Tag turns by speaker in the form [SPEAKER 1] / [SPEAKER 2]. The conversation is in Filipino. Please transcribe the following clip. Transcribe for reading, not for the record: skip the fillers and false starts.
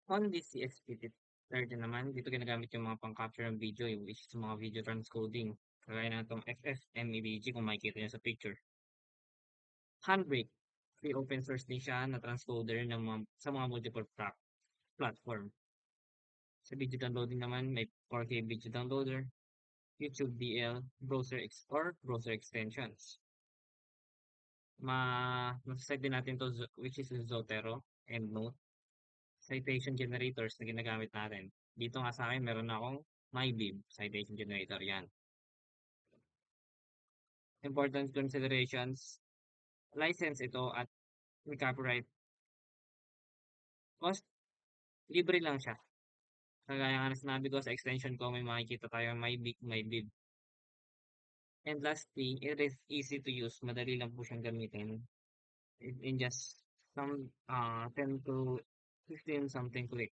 [SPEAKER 1] On this CSP30 naman, dito ginagamit yung mga pang-capture ng video, yung which is mga video transcoding. Kagaya na itong FFmpeg kung makikita niyo sa picture. Handbrake, free open source din siya na transcoder ng sa mga multiple platform. Sa video downloading naman, may 4K video downloader, YouTube DL, or browser extensions. Masasite din natin to which is Zotero and Note. Citation generators na ginagamit natin. Dito nga sa akin, meron akong MyBib citation generator yan. Important considerations, license ito at may copyright. Cost, libre lang siya. Kagaya nga na sinabi ko sa extension ko, may makikita tayo MyBib. And lastly, it is easy to use. Madali lang po siyang gamitin. In just some 10 to 15 something click.